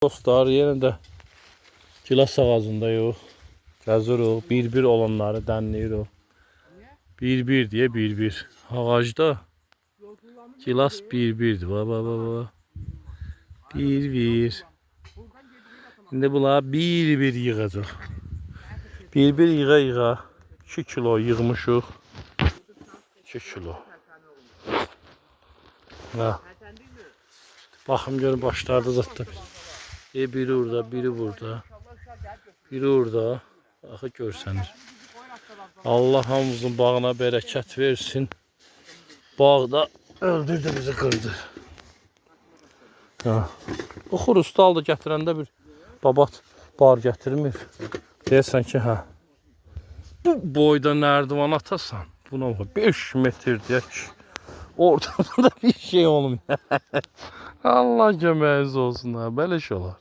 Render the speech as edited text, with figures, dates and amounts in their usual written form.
Dostlar, yenə də gilas ağacındayıq. Gəzirik, bir-bir olanları dənləyirik. Bir-bir deyə bir-bir. Ağacda gilas bir-birdir. Va. Bir-bir. İndi bunları bir-bir yığacaq. Bir-bir yığa-yığa 2 kilo yığmışıq. 2 kilo. Ha. Baxım görün başlarda zətdə bir. Biri orada, biri burada. Biri orada. Axı görsənir. Allah hamımızın bağına bərəkət versin. Bağda öldürdü bizi, qırdı. Ha. Bu xurustal da gətirəndə bir babat bar gətirmir. Deyəsən ki, hə. Bu boyda nərdivan atasan. Buna bax 5 metr deyək. Ortada da bir şey olmuyor. Allah köməyiniz olsun ha. Belə şey olar.